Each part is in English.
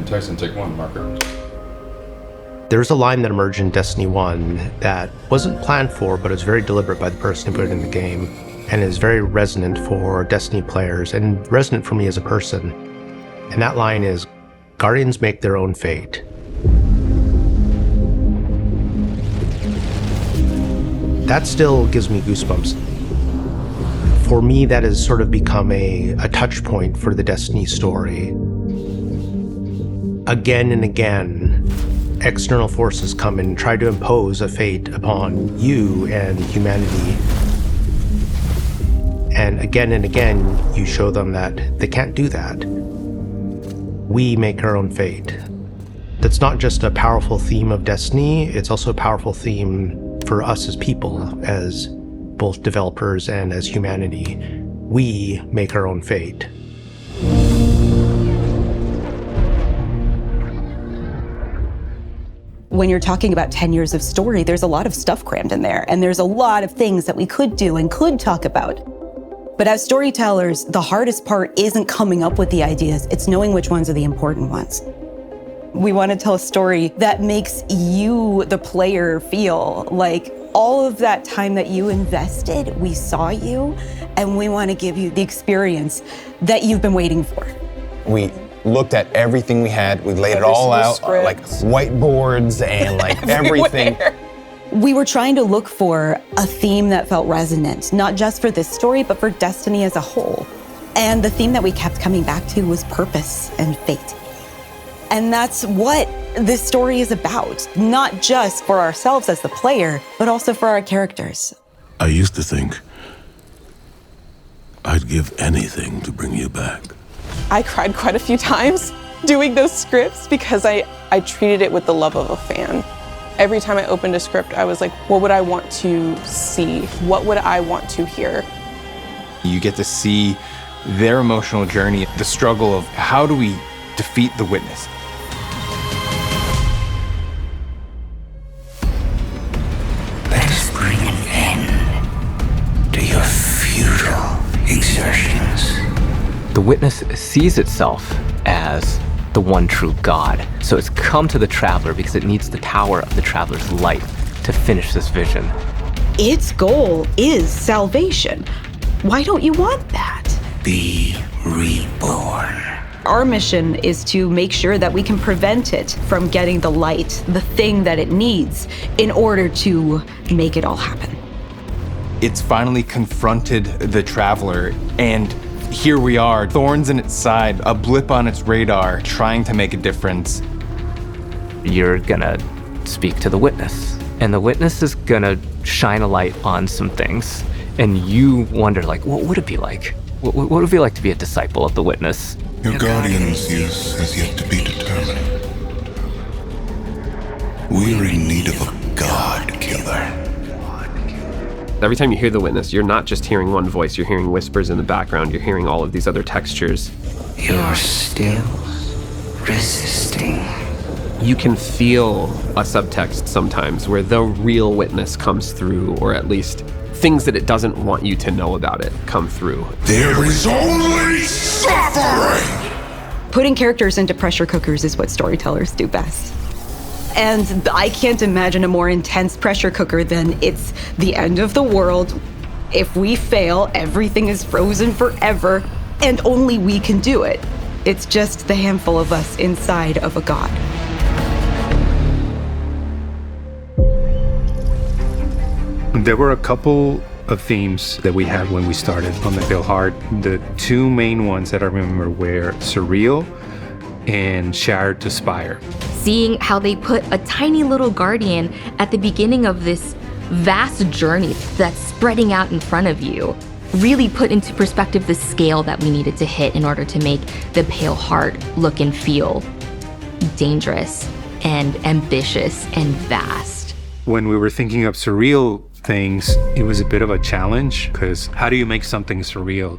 Tyson, take one, marker. There's a line that emerged in Destiny 1 that wasn't planned for, but is very deliberate by the person who put it in the game, and is very resonant for Destiny players, and resonant for me as a person. And that line is, "Guardians make their own fate." That still gives me goosebumps. For me, that has sort of become a touch point for the Destiny story. Again and again, external forces come and try to impose a fate upon you and humanity. And again, you show them that they can't do that. We make our own fate. That's not just a powerful theme of Destiny, it's also a powerful theme for us as people, as both developers and as humanity. We make our own fate. When you're talking about 10 years of story, there's a lot of stuff crammed in there, and there's a lot of things that we could do and could talk about. But as storytellers, the hardest part isn't coming up with the ideas, it's knowing which ones are the important ones. We want to tell a story that makes you, the player, feel like all of that time that you invested, we saw you, and we want to give you the experience that you've been waiting for. We looked at everything we had, we laid it all out, like whiteboards and like everything. We were trying to look for a theme that felt resonant, not just for this story, but for Destiny as a whole. And the theme that we kept coming back to was purpose and fate. And that's what this story is about, not just for ourselves as the player, but also for our characters. I used to think I'd give anything to bring you back. I cried quite a few times doing those scripts because I treated it with the love of a fan. Every time I opened a script, I was like, what would I want to see? What would I want to hear? You get to see their emotional journey, the struggle of how do we defeat the Witness? Let us bring an end to your futile exertions. The Witness sees itself as the one true God. So it's come to the Traveler because it needs the power of the Traveler's light to finish this vision. Its goal is salvation. Why don't you want that? Be reborn. Our mission is to make sure that we can prevent it from getting the light, the thing that it needs, in order to make it all happen. It's finally confronted the Traveler, and here we are, thorns in its side, a blip on its radar, trying to make a difference. You're gonna speak to the Witness, and the Witness is gonna shine a light on some things, and you wonder, like, what would it be like? What would it be like to be a disciple of the Witness? Your Guardian's use has yet to be determined. We're in need of a God killer. Every time you hear the Witness, you're not just hearing one voice, you're hearing whispers in the background, you're hearing all of these other textures. You're still resisting. You can feel a subtext sometimes where the real Witness comes through, or at least things that it doesn't want you to know about it come through. There is only suffering! Putting characters into pressure cookers is what storytellers do best. And I can't imagine a more intense pressure cooker than it's the end of the world. If we fail, everything is frozen forever, and only we can do it. It's just the handful of us inside of a god. There were a couple of themes that we had when we started on the Bill Hard. The two main ones that I remember were surreal and shattered to spire. Seeing how they put a tiny little guardian at the beginning of this vast journey that's spreading out in front of you really put into perspective the scale that we needed to hit in order to make the Pale Heart look and feel dangerous and ambitious and vast. When we were thinking of surreal things, it was a bit of a challenge, because how do you make something surreal?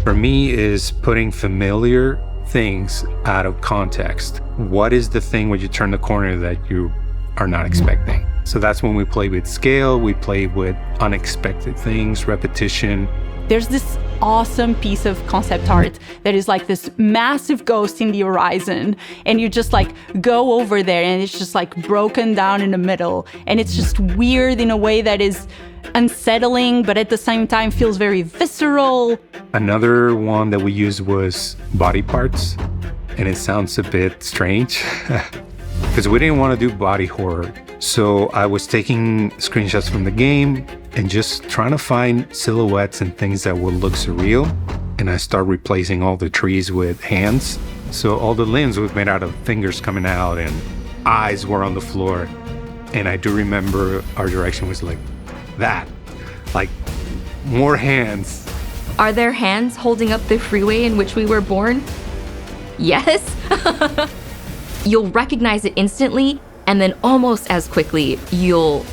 For me, is putting familiar things out of context. What is the thing when you turn the corner that you are not expecting? So that's when we play with scale, we play with unexpected things, repetition, There's this awesome piece of concept art that is like this massive ghost in the horizon, and you just like go over there and it's just like broken down in the middle, and it's just weird in a way that is unsettling, but at the same time feels very visceral. Another one that we used was body parts, and it sounds a bit strange because we didn't want to do body horror. So I was taking screenshots from the game and just trying to find silhouettes and things that would look surreal. And I started replacing all the trees with hands. So all the limbs were made out of fingers coming out and eyes were on the floor. And I do remember our direction was like that, like more hands. Are there hands holding up the freeway in which we were born? Yes. You'll recognize it instantly, and then almost as quickly, you'll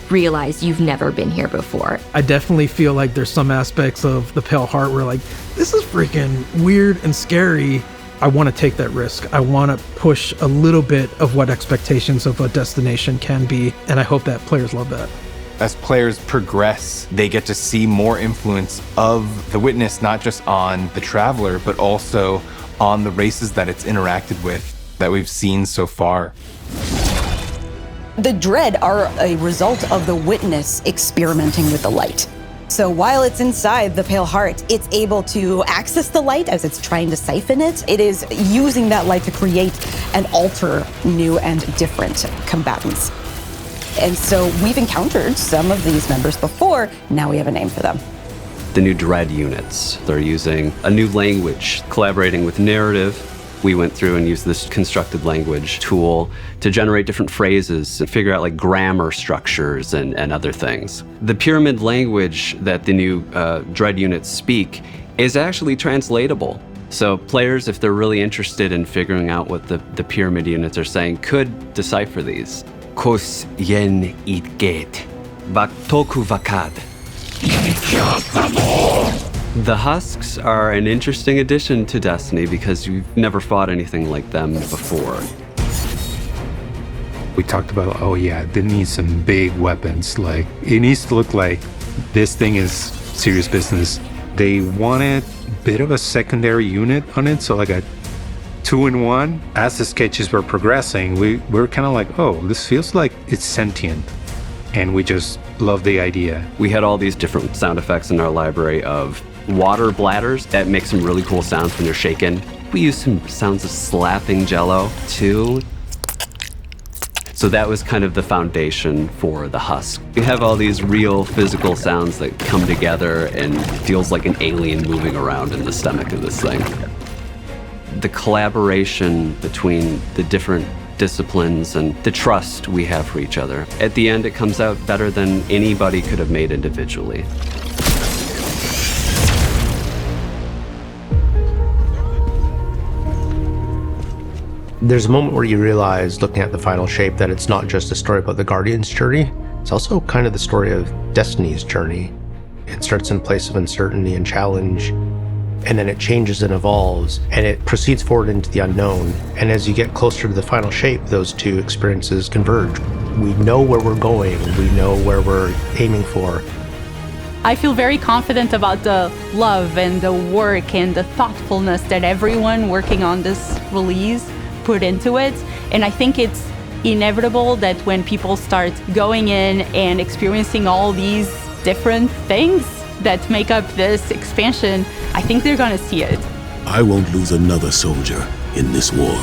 realize you've never been here before. I definitely feel like there's some aspects of the Pale Heart where like, this is freaking weird and scary. I want to take that risk. I want to push a little bit of what expectations of a destination can be, and I hope that players love that. As players progress, they get to see more influence of the Witness, not just on the Traveler, but also on the races that it's interacted with that we've seen so far. The Dread are a result of the Witness experimenting with the light. So while it's inside the Pale Heart, it's able to access the light as it's trying to siphon it. It is using that light to create and alter new and different combatants. And so we've encountered some of these members before. Now we have a name for them. The new Dread units. They're using a new language, collaborating with narrative. We went through and used this constructed language tool to generate different phrases and figure out like grammar structures and other things. The pyramid language that the new Dread units speak is actually translatable. So players, if they're really interested in figuring out what the pyramid units are saying, could decipher these. Kos yen itget, baktoku vakad. The Husks are an interesting addition to Destiny because you've never fought anything like them before. We talked about, oh yeah, they need some big weapons. Like, it needs to look like this thing is serious business. They wanted a bit of a secondary unit on it, so like a 2-in-1. As the sketches were progressing, we were kind of like, oh, this feels like it's sentient. And we just love the idea. We had all these different sound effects in our library of water bladders that make some really cool sounds when they're shaken. We used some sounds of slapping jello too. So that was kind of the foundation for the Husk. We have all these real physical sounds that come together and feels like an alien moving around in the stomach of this thing. The collaboration between the different disciplines and the trust we have for each other. At the end, it comes out better than anybody could have made individually. There's a moment where you realize, looking at the final shape, that it's not just a story about the Guardian's journey, it's also kind of the story of Destiny's journey. It starts in a place of uncertainty and challenge, and then it changes and evolves, and it proceeds forward into the unknown. And as you get closer to the final shape, those two experiences converge. We know where we're going, we know where we're aiming for. I feel very confident about the love and the work and the thoughtfulness that everyone working on this release put into it. And I think it's inevitable that when people start going in and experiencing all these different things that make up this expansion, I think they're gonna see it. I won't lose another soldier in this war.